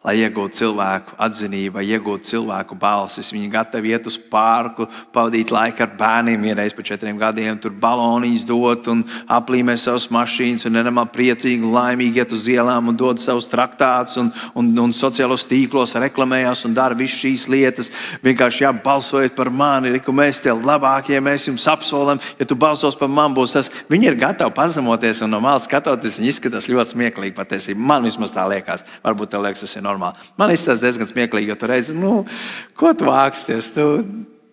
lai iegūtu cilvēku atzinību, vai iegūtu cilvēku balsis. Viņi gatavi iet uz parku, pavadīt laiku ar bērniem, vienreiz pa 4 gadiem, tur baloniņus dot un aplīmē savas mašīnas un nenormāli priecīgi un laimīgi iet uz ielām un dod savus traktātus un sociālos tīklos reklamējās un dara visas šīs lietas. Vienkārši balsojiet par mani, ka mēs tie labākie, mēs jums apsolam, ja tu balsos par mani, būs tas. Viņi ir gatavi pazemoties un no malas skatoties, viņi izskatās ļoti smieklīgi patiesībā. Man vismaz tā liekas, varbūt tev liekas, tas ir normāli. Man izskatās diezgan smieklīgi, jo tu redzi, ko tu vāksties.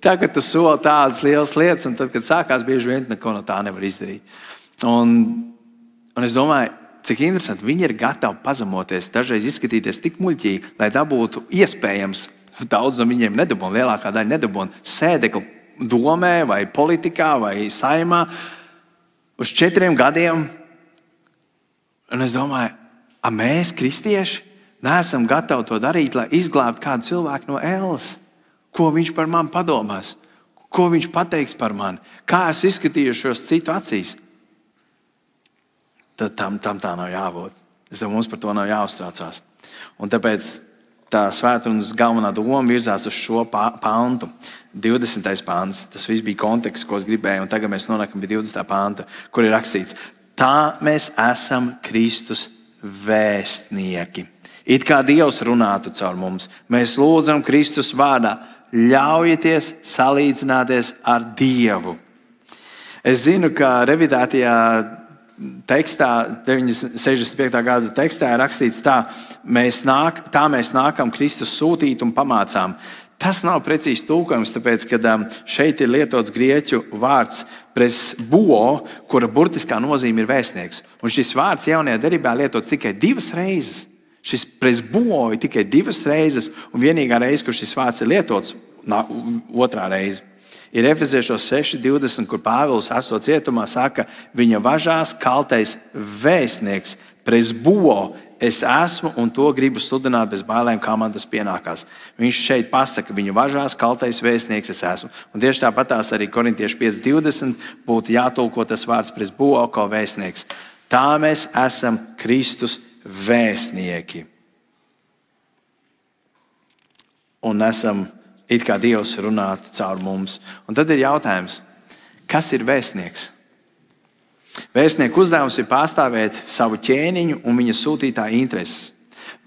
Tagad tu soli tādas lielas lietas, un tad, kad sākās, bieži vien neko no tā nevar izdarīt. Un es domāju, cik interesanti, viņi ir gatavi pazemoties, dažreiz izskatīties tik muļķīgi, lai dabūtu iespējams, daudz no viņiem nedabūna, lielākā daļa nedabūna sēdekli domē vai politikā vai saimā uz 4 gadiem. Un es domāju, mēs, kristieši, neesam gatavi to darīt, lai izglābtu kādu cilvēku no ēles. Ko viņš par mani padomās? Ko viņš pateiks par mani? Kā es izskatījušos citu acīs? Tad tam tā nav jābūt. Es domāju, mums par to nav jāuztraucās. Un tāpēc tā svētrunas galvenā doma virzās uz šo pantu. 20. pāns, tas viss bija konteksts, ko es gribēju, un tagad mēs nonākam pie 20. panta, kur ir rakstīts: tā mēs esam Kristus vēstnieki. It kā Dievs runātu caur mums, mēs lūdzam Kristus vārdā, ļaujieties salīdzināties ar Dievu. Es zinu, ka revidētajā tekstā, 65. gada tekstā ir rakstīts tā: mēs nākam Kristus sūtīt un pamācām. Tas nav precīzi tulkojums, tāpēc, ka šeit ir lietots grieķu vārds presbuo, kura burtiskā nozīme ir vēstnieks. Un šis vārds jaunajā derībā lietots tikai 2 reizes. Šis presbuo ir tikai 2 reizes, un vienīgā reize, kur šis vārds ir lietots, otrā reize, ir Efeziešos 6:20, kur Pāvils, esot cietumā, saka: viņa važās kaltais vēstnieks, presbuo, es esmu un to gribu sludināt bez bailēm, kā man tas pienākās. Viņš šeit pasaka: viņu važās kaltais vēstnieks, es esmu. Un tieši tāpatās arī Korintiešu 5:20 būtu jātulko tas vārds presbuo, kā vēstnieks. Tā mēs esam Kristus vēstnieki. Un esam it kā Dievs runāt caur mums. Un tad ir jautājums, kas ir vēstnieks? Vēstnieku uzdevums ir pārstāvēt savu ķēniņu un viņa sūtītāja intereses.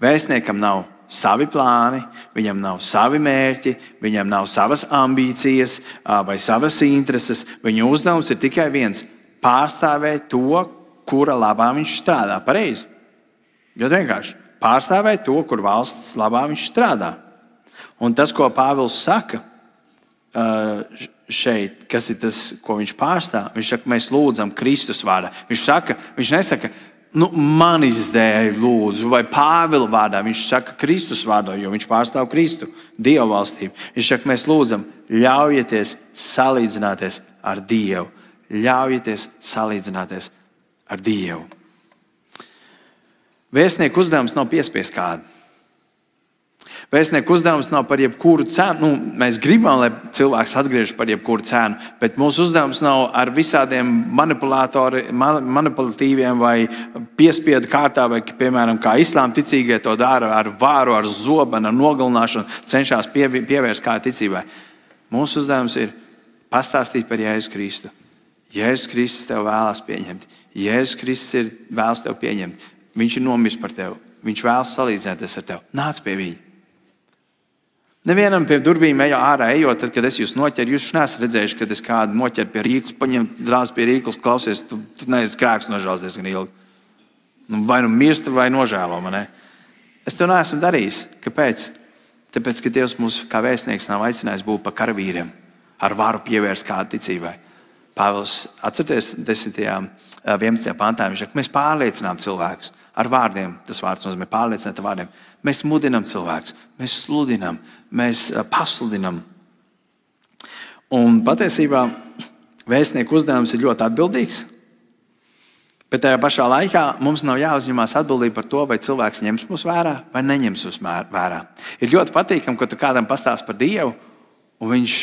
Vēstniekam nav savi plāni, viņam nav savi mērķi, viņam nav savas ambīcijas vai savas intereses. Viņa uzdevums ir tikai viens – pārstāvēt to, kura labā viņš strādā. Pareizi? Ļoti vienkārši. Pārstāvēt to, kur valsts labā viņš strādā. Un tas, ko Pāvils saka šeit, kas ir tas, ko viņš pārstāv, viņš saka, mēs lūdzam Kristus vārdā. Viņš nesaka, man izdēja lūdzu, vai Pāvila vārdā. Viņš saka Kristus vārdā, jo viņš pārstāv Kristu, Dievu valstību. Viņš saka, mēs lūdzam, ļaujieties salīdzināties ar Dievu. Ļaujieties salīdzināties ar Dievu. Vēstnieku uzdevums nav piespiest kādu. Vēstnieku uzdevums nav par jebkuru cenu. Mēs gribam, lai cilvēks atgriežas par jebkuru cenu, bet mūsu uzdevums nav ar visādiem manipulatīviem vai piespiedu kārtā, vai, piemēram, kā islāma ticīgie to dara ar vāru, ar zobenu, ar nogalināšanu, cenšas pievērst kā ticībai. Mūsu uzdevums ir pastāstīt par Jēzu Kristu. Jēzus Kristus tev vēlas pieņemt. Jēzus Kristus vēlas tev pieņemt. Viņš ir nomiris par tevi. Viņš vēlas salīdzināties ar tevi. Nāc pie viņa. Nevienam pie durvīm ārā ejot, tad, kad es jūs noķeru, jūs neesat redzējuši, kad es kādu noķeru pie rīklas, paņem drāzi pie rīklas, klausies, tu neesi krāks nožēlos diezgan ilgi. Vai mirsti, vai nožēlo mani. Es to neesmu darījis. Kāpēc? Tāpēc, ka Dievs mūs kā vēstnieks nav aicinājis būt par karavīriem, ar varu pievērst kādu ticībai. Pāvils, atcerieties, 11. pantā, viņš saka, mēs pārliecinām cilvēkus ar vārdiem. Tas vārds nozīmē pārliecināt ar vārdiem. Mēs mudinām cilvēkus, mēs sludinām, mēs pasludinām. Un patiesībā vēstnieku uzdevums ir ļoti atbildīgs, bet tajā pašā laikā mums nav jāuzņemās atbildība par to, vai cilvēks ņems mūs vērā vai neņems mūs vērā. Ir ļoti patīkami, ka tu kādam pastāst par Dievu, un viņš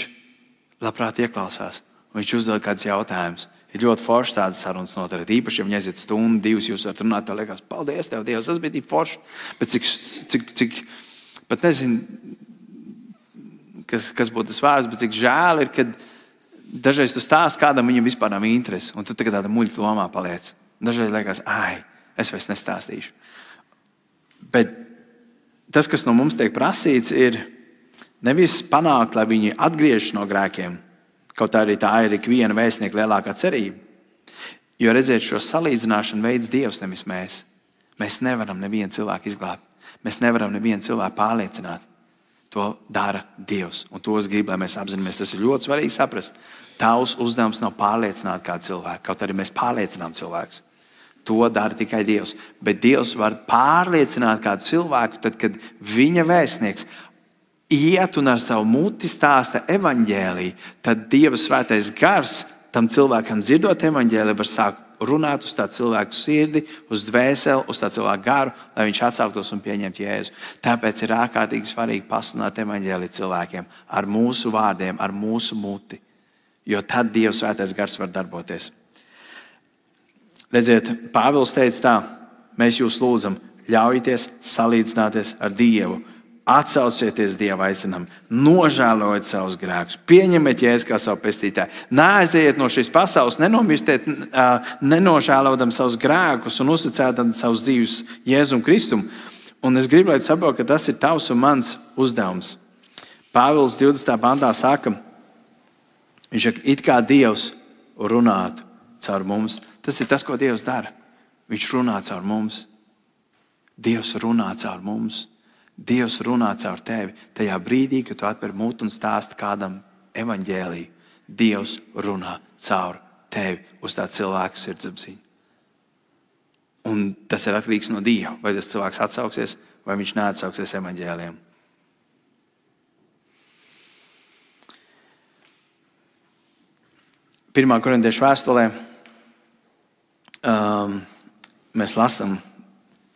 labprāt ieklausās. Viņš uzdod kādus jautājumus. Ir ļoti forši tādas sarunas noturēt. Īpaši, ja viņi aiziet stundu, 2, jūs varat runāt, tev liekas, paldies tev, Dievs, tas bija tik forši. Bet cik pat nezinu, kas būtu tas vārds, bet cik žēl ir, kad dažreiz tu stāst kādam, viņam vispār nav interesi, un tu tagad tāda muļķa lomā paliec. Dažreiz liekas, es vairs nestāstīšu. Bet tas, kas no mums tiek prasīts, ir nevis panākt, lai viņi atgriežas no grēkiem. Kaut arī tā ir ikviena vēstnieka lielākā cerība. Jo redziet, šo salīdzināšanu veids Dievs, nevis mēs. Mēs nevaram nevienu cilvēku izglābt. Mēs nevaram nevienu cilvēku pārliecināt. To dara Dievs. Un to es gribu, lai mēs apzināmies. Tas ir ļoti svarīgi saprast. Tavs uzdevums nav pārliecināt kādu cilvēku. Kaut arī mēs pārliecinām cilvēkus. To dara tikai Dievs. Bet Dievs var pārliecināt kādu cilvēku, tad, kad viņa vēstnieks iet un ar savu muti stāsta evaņģēliju, tad Dieva svētais gars tam cilvēkam dzirdot evaņģēliju var sākt runāt uz tā cilvēku sirdi, uz dvēseli, uz tā cilvēku garu, lai viņš atsauktos un pieņemtu Jēzu. Tāpēc ir ārkārtīgi svarīgi pasludināt evaņģēliju cilvēkiem ar mūsu vārdiem, ar mūsu muti, jo tad Dieva svētais gars var darboties. Redziet, Pāvils teica tā, mēs jūs lūdzam, ļaujieties salīdzināties ar Dievu. Atsaucieties Dieva aicinam, nožēlojiet savus grēkus, pieņemiet Jēzu kā savu pestītāju. Neaiziet no šīs pasaules, nenomirstiet, nenožēlodam savus grēkus un uzticētam savus dzīves Jēzum Kristum. Un es gribu, lai saprotu, ka tas ir tavs un mans uzdevums. Pāvils 20. pantā saka, viņš saka, it kā Dievs runātu caur mums. Tas ir tas, ko Dievs dara. Viņš runā caur mums. Dievs runā caur mums. Dievs runā caur tevi. Tajā brīdī, kad tu atver mutu un stāsti kādam evaņģēliju, Dievs runā caur tevi uz tā cilvēka sirdsapziņu. Un tas ir atkarīgs no Dieva. Vai tas cilvēks atsauksies, vai viņš neatsauksies evaņģēlijam. 1. Korintiešu vēstulē mēs lasām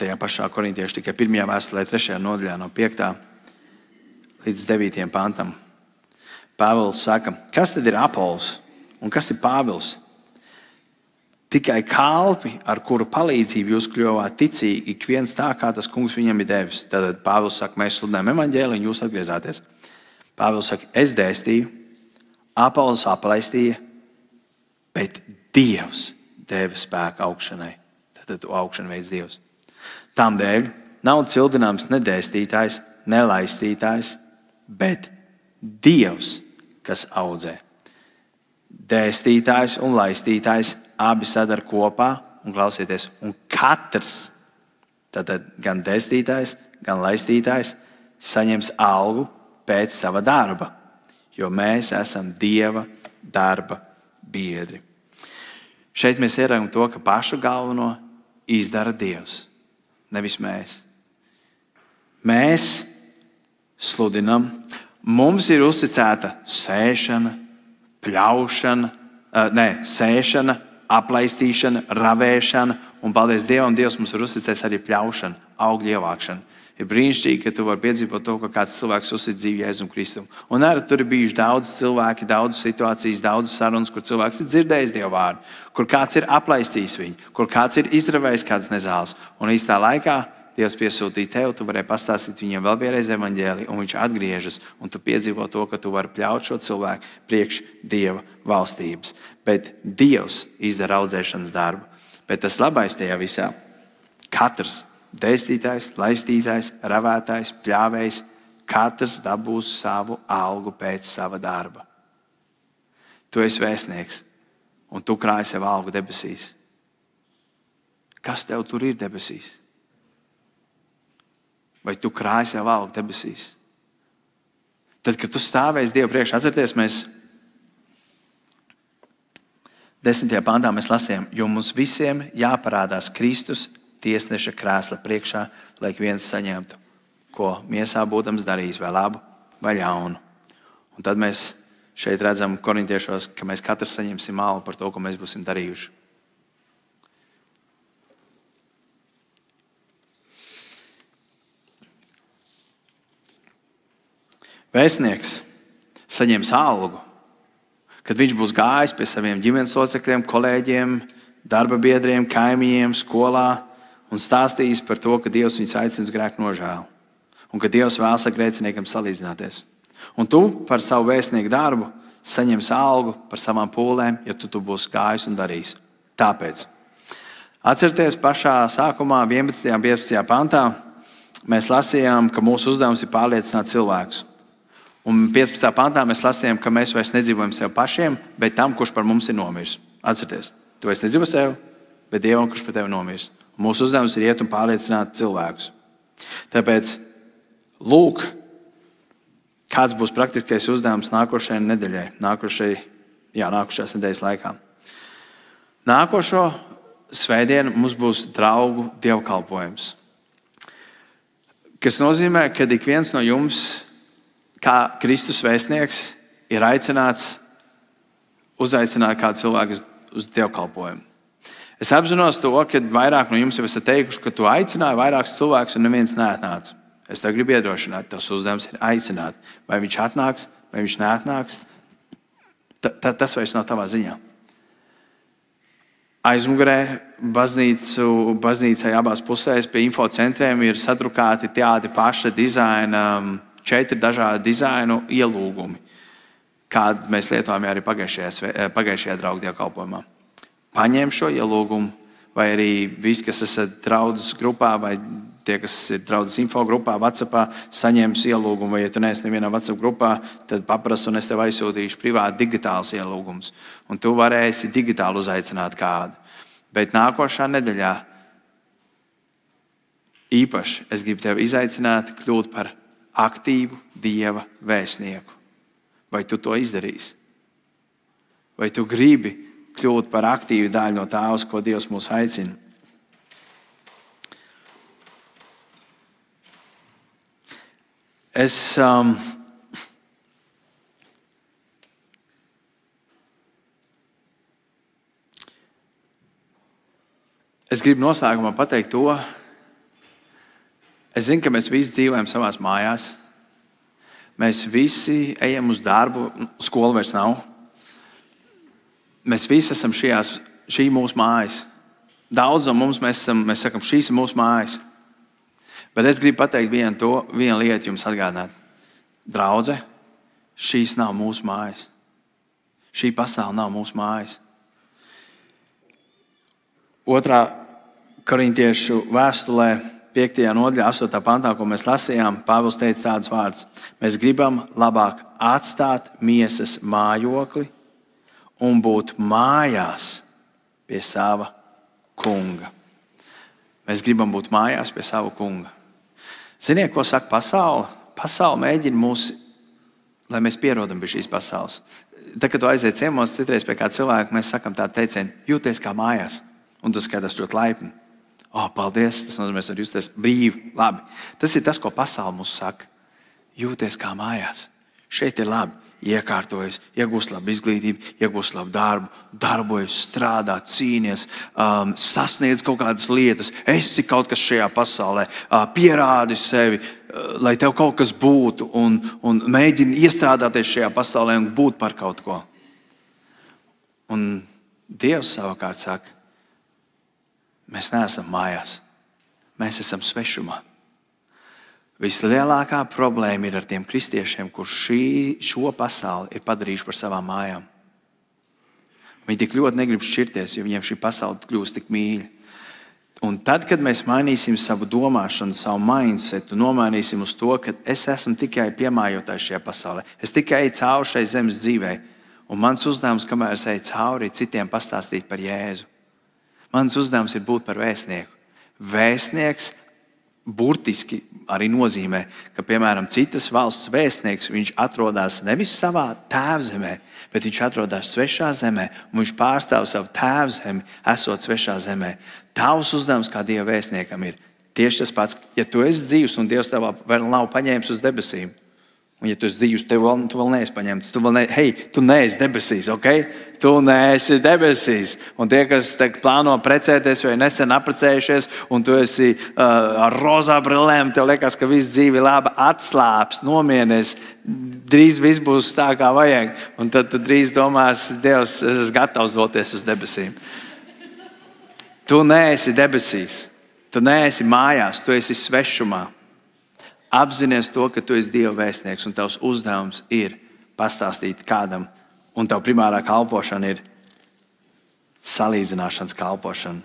tajā pašā korintiešu tikai 1. vēstulē, 3. nodaļā no 5. līdz 9. pantam. Pāvils saka, kas tad ir Apols un kas ir Pāvils? Tikai kalpi, ar kuru palīdzību jūs kļuvāt ticīgi, ik viens tā, kā tas kungs viņam ir devis. Tad Pāvils saka, mēs sludinām evaņģēliju un jūs atgriezāties. Pāvils saka, es dēstīju, Apols aplaistīja, bet Dievs deva spēku augšanai. Tad augšanu veids Dievs. Tām dēļ nav cildināms ne dēstītājs, ne laistītājs, bet Dievs, kas audzē. Dēstītājs un laistītājs abi sadara kopā un klausieties. Un katrs, tātad gan dēstītājs, gan laistītājs, saņems algu pēc sava darba, jo mēs esam Dieva darba biedri. Šeit mēs ieraudzām to, ka pašu galveno izdara Dievs, nevis mēs. Mēs sludinam, mums ir uzticēta sēšana, pļaušana, sēšana, aplaistīšana, ravēšana, un paldies Dievam, Dievs mums ir uzticējis arī pļaušana, augļu ievākšana. Ir brīnišķīgi, ka tu vari piedzīvot to, ka kāds cilvēks uztic dzīvi Jēzum Kristum. Un arī tur ir bijuši daudz cilvēki, daudz situācijas, daudz sarunas, kur cilvēks ir dzirdējis Dieva vārdu, kur kāds ir aplaistījis viņu, kur kāds ir izravējis kādas nezāles. Un īstā laikā Dievs piesūtīja tev, tu varēji pastāstīt viņiem vēl vienreiz evaņģēliju, un viņš atgriežas, un tu piedzīvo to, ka tu vari pļaut šo cilvēku priekš Dieva valstības. Bet Dievs izdara audzēšanas darbu. Bet tas labais tajā visā, katrs dēstītājs, laistītājs, ravētājs, pļāvējs, katrs dabūs savu algu pēc sava darba. Tu esi vēstnieks, un tu krāji sev algu debesīs. Kas tev tur ir debesīs? Vai tu krāji sev algu debesīs? Tad, kad tu stāvēsi Dievu priekšā, atcerieties, mēs 10. pantā mēs lasījām, jo mums visiem jāparādās Kristus tiesneša krēsla priekšā, lai viens saņemtu, ko miesā būdams darījis, vai labu, vai ļaunu. Un tad mēs šeit redzam korintiešos, ka mēs katrs saņemsim algu par to, ko mēs būsim darījuši. Vēstnieks saņems algu, kad viņš būs gājis pie saviem ģimenes locekļiem, kolēģiem, darba biedriem, kaimiņiem, skolā un stāstījis par to, ka Dievs viņus aicina uz grēku nožēlu un ka Dievs vēlas ar grēciniekam salīdzināties. Un tu par savu vēstnieku darbu saņemsi algu par savām pūlēm, ja tu būsi gājis un darījis. Tāpēc atcerieties pašā sākumā, 11. un 15. pantā, mēs lasījām, ka mūsu uzdevums ir pārliecināt cilvēkus. Un 15. pantā mēs lasījām, ka mēs vairs nedzīvojam sev pašiem, bet tam, kurš par mums ir nomiris. Atcerieties, tu vairs nedzīvo sev, bet Dievam, kurš par tevi nomiris. Un mūsu uzdevums ir iet un pārliecināt cilvēkus. Tāpēc, lūk, kāds būs praktiskais uzdevums nākošajai nedēļai, nākošās nedēļas laikā. Nākošo svētdienu mums būs draugu dievkalpojums, kas nozīmē, ka ik viens no jums, kā Kristus vēstnieks, ir aicināts uzaicināt kādu cilvēku uz dievkalpojumu. Es apzinos to, ka vairāk no jums jau esat teikuši, ka tu aicināji vairākus cilvēkus un neviens neatnāca. Es tev gribu iedrošināt, tavs uzdevums ir aicināt. Vai viņš atnāks, vai viņš neatnāks, tas vairs nav tavā ziņā. Aizmugurē baznīcai abās pusēs pie infocentriem ir sadrukāti tādi paši dizaina, 4 dažādi dizainu ielūgumi, kādu mēs lietojam arī pagājušajā draugdievkalpojumā. Paņem šo ielūgumu, vai arī visi, kas esat draudzes grupā, vai tie, kas ir draudzes info grupā, WhatsAppā, saņems ielūgumu, vai ja tu neesi nevienā WhatsApp grupā, tad paprasti un es tev aizsūtīšu privāti digitāls ielūgums. Un tu varēsi digitāli uzaicināt kādu. Bet nākošā nedēļā īpaši es gribu tevi izaicināt kļūt par aktīvu Dieva vēstnieku. Vai tu to izdarīsi? Vai tu gribi kļūt par aktīvu daļu no tā, uz ko Dievs mūs aicina? Es gribu noslēgumā pateikt to. Es zinu, ka mēs visi dzīvojam savās mājās. Mēs visi ejam uz darbu, skola vairs nav. Mēs visi esam šī mūsu mājas. Daudz no mums mēs sakam, šīs ir mūsu mājas. Bet es gribu pateikt vienu lietu jums atgādināt. Draudze, šīs nav mūsu mājas. Šī pasaule nav mūsu mājas. 2. Korintiešu vēstulē 5. nodaļā, 8. pantā, ko mēs lasījām, Pāvils teica tādus vārdus. Mēs gribam labāk atstāt miesas mājokli un būt mājās pie sava kunga. Mēs gribam būt mājās pie sava kunga. Ziniet, ko saka pasaule? Pasaule mēģina mūs, lai mēs pierodam pie šīs pasaules. Tad, kad tu aiziet ciemos, citreiz pie kāda cilvēka, mēs sakam tādu teicienu, jūties kā mājās. Un tu skaties ļoti laipni. Paldies, tas nozīmē, ka justies brīvi, labi. Tas ir tas, ko pasaule mums saka. Jūties kā mājās. Šeit ir labi. Iekārtojas, iegūst labu izglītību, iegūst labu darbu, darbojas, strādā, cīnies, sasniedz kaut kādas lietas, esi kaut kas šajā pasaulē, pierādi sevi, lai tev kaut kas būtu un mēģini iestrādāties šajā pasaulē un būt par kaut ko. Un Dievs savukārt saka, mēs neesam mājās, mēs esam svešumā. Vislielākā problēma ir ar tiem kristiešiem, kurš šo pasauli ir padarījuši par savām mājām. Viņi tik ļoti negrib šķirties, jo viņiem šī pasaule kļūst tik mīļa. Un tad, kad mēs mainīsim savu domāšanu, savu mindsetu, nomainīsim uz to, ka es esmu tikai piemājotājs šajā pasaulē, es tikai eju cauri šai zemes dzīvei, un mans uzdevums, kamēr es eju cauri, citiem pastāstīt par Jēzu. Mans uzdevums ir būt par vēstnieku. Vēstnieks burtiski arī nozīmē, ka, piemēram, citas valsts vēstnieks, viņš atrodas nevis savā tēvzemē, bet viņš atrodas svešā zemē, un viņš pārstāv savu tēvzemi, esot svešā zemē. Tavs uzdevums kā Dieva vēstniekam ir tieši tas pats, ja tu esi dzīvs un Dievs tev vēl nav paņēmis uz debesīm. Un ja tu esi dzīvs, tu vēl neesi paņemts. Tu neesi debesīs, ok? Tu neesi debesīs. Un tie, kas plāno precēties vai nesen apprecējušies, un tu esi ar rozā brillēm, tev liekas, ka viss dzīve ir laba, atslāps, nomienies, drīz viss būs tā, kā vajag. Un tad tu drīz domās, Dievs, es esmu gatavs doties uz debesīm. Tu neesi debesīs. Tu neesi mājās, tu esi svešumā. Apzinies to, ka tu esi Dieva vēstnieks un tavs uzdevums ir pastāstīt kādam. Un tava primārā kalpošana ir salīdzināšanas kalpošana.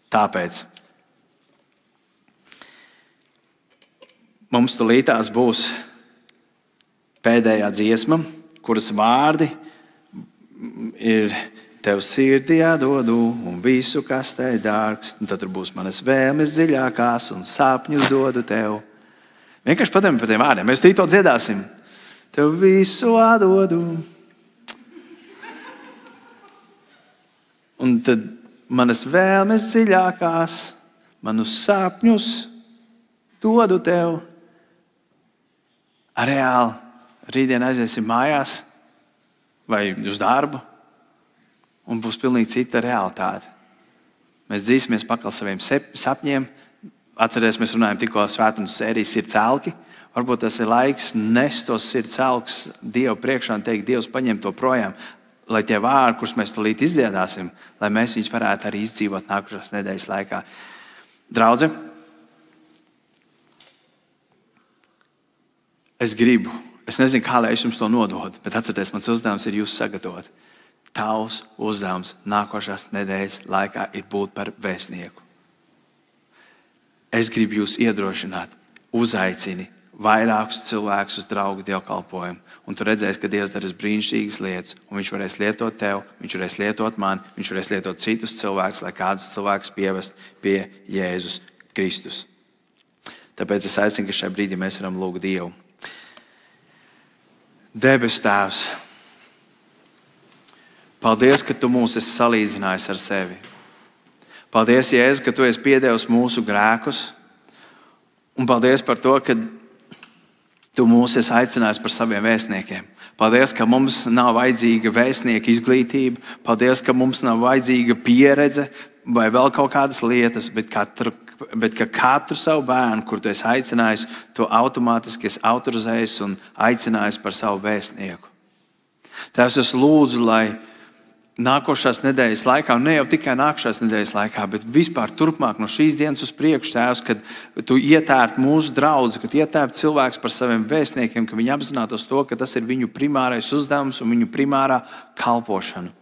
Tāpēc mums tulītās būs pēdējā dziesma, kuras vārdi ir tev sirdī dodu un visu, kas te ir dārgs. Un tad tur būs manas vēlmes dziļākās un sapņus dodu tev. Vienkārši padomā par tiem vārdiem. Mēs to dziedāsim. Tev visu atdodu. Un tad manas vēlmes dziļākās, manus sapņus dodu tev. Reāli, rītdien aiziesim mājās vai uz darbu, un būs pilnīgi cita realitāte. Mēs dzīsimies pakaļ saviem sapņiem. Atcerieties, mēs runājam tikko svētdienas sērijas Sirds elki. Varbūt tas ir laiks nest tos sirds elkus Dievu priekšā un teikt, Dievs, paņem to projām. lai tie vārdi, kurus mēs tulīt izdziedāsim, lai mēs viņus varētu arī izdzīvot nākošās nedēļas laikā. Draudze, es nezinu, kā lai es jums to nododu, bet atcerieties, mans uzdevums ir jūs sagatavot. Tavs uzdevums nākošās nedēļas laikā ir būt par vēstnieku. Es gribu jūs iedrošināt, uzaicini vairākus cilvēkus uz draugu dievkalpojumu. Un tu redzēsi, ka Dievs darīs brīnišķīgas lietas. Un viņš varēs lietot tev, viņš varēs lietot mani, viņš varēs lietot citus cilvēkus, lai kādus cilvēkus pievest pie Jēzus Kristus. Tāpēc es aicinu, ka šajā brīdī mēs varam lūgt Dievu. Debes Tēvs, paldies, ka tu mūs esi salīdzinājis ar sevi. Paldies, Jēzus, ka tu esi piedevis mūsu grēkus. Un paldies par to, ka tu mūs esi aicinājis par saviem vēstniekiem. Paldies, ka mums nav vajadzīga vēstnieka izglītība. Paldies, ka mums nav vajadzīga pieredze vai vēl kaut kādas lietas, bet ka katru savu bērnu, kur tu esi aicinājis, to automātiski esi autorizējis un aicinājis par savu vēstnieku. Tēvs, es lūdzu, lai nākošās nedēļas laikā, un ne jau tikai nākošās nedēļas laikā, bet vispār turpmāk no šīs dienas uz priekšu, Tēvs, kad tu ietērti mūsu draudzi, kad ietērti cilvēks par saviem vēstniekiem, ka viņi apzinātos to, ka tas ir viņu primārais uzdevums un viņu primārā kalpošana.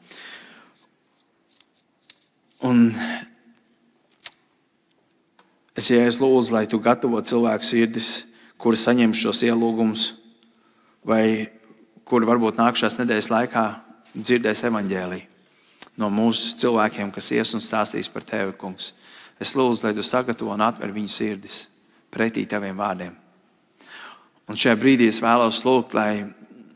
Un es lūdzu, lai tu gatavo cilvēku sirdis, kuri saņem šos ielūgumus, vai kuri varbūt nākošās nedēļas laikā dzirdēs evaņģēliju no mūsu cilvēkiem, kas ies un stāstīs par tevi, kungs. Es lūdzu, lai tu sagatavo un atver viņu sirdis pretī taviem vārdiem. Un šajā brīdī es vēlos lūgt, lai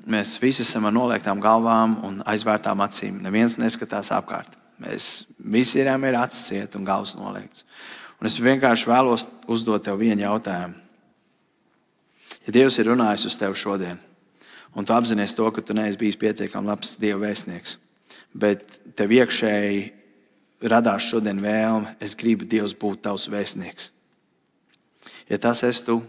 mēs visi esam ar noliektām galvām un aizvērtām acīm. Neviens neskatās apkārt. Mēs visi ir acis ciet un galvas noliekts. Un es vienkārši vēlos uzdot tev vienu jautājumu. Ja Dievs ir runājis uz tevi šodien, un tu apzinies to, ka tu neesi bijis pietiekami labs Dieva vēstnieks, bet tev iekšēji radās šodien vēlme, es gribu Dievs būt tavs vēstnieks. Ja tas esi tu,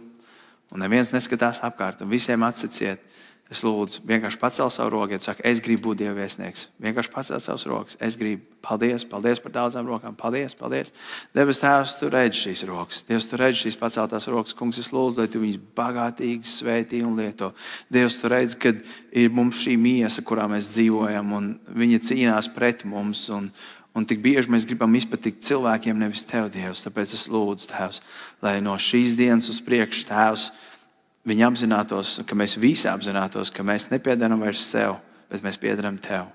un neviens neskatās apkārt, un visiem acis ciet, es lūdzu, vienkārši pacel savu roku, ja tu saki, es gribu būt Dieva vēstnieks. Vienkārši pacel savus rokas, es gribu. Paldies par daudzām rokām. Paldies. Debes Tēvs, tu redzi šīs rokas. Dievs, tu redzi šīs paceltās rokas. Kungs, es lūdzu, lai tu viņus bagātīgi svētī un lieto. Dievs, tu redzi, kad ir mums šī miesa, kurā mēs dzīvojam, un viņa cīnās pret mums, un tik bieži mēs gribam izpatikt cilvēkiem, nevis tev, Dievs. Tāpēc es lūdzu, Tēvs, lai no šīs dienas uz priekšu, Tēvs, viņi apzinātos, ka mēs visi apzinātos, ka mēs nepiedaram vairs sev, bet mēs piedaram tev.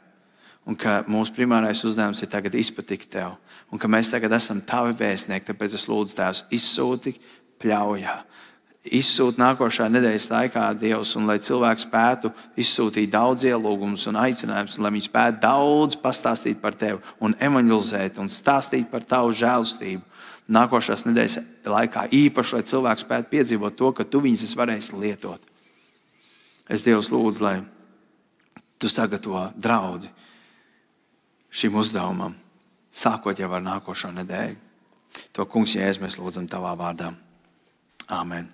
Un ka mūsu primārais uzdevums ir tagad izpatikt tev. Un ka mēs tagad esam tavi vēstnieki, tāpēc es lūdzu, Tēvs, izsūti pļaujā. Izsūti nākošā nedēļas laikā, Dievs, un lai cilvēks spētu izsūtīt daudz ielūgumus un aicinājumus, un lai viņi spētu daudz pastāstīt par tevi un evanģelizēt un stāstīt par tavu žēlastību. Nākošās nedēļas laikā īpaši, lai cilvēks spētu piedzīvot to, ka tu viņus varēsi lietot. Es Dievs lūdzu, lai tu sagatavo draudzi šim uzdevumam, sākot jau ar nākošo nedēļu. To, Kungs, Jēzus, mēs lūdzam tavā vārdā. Āmen.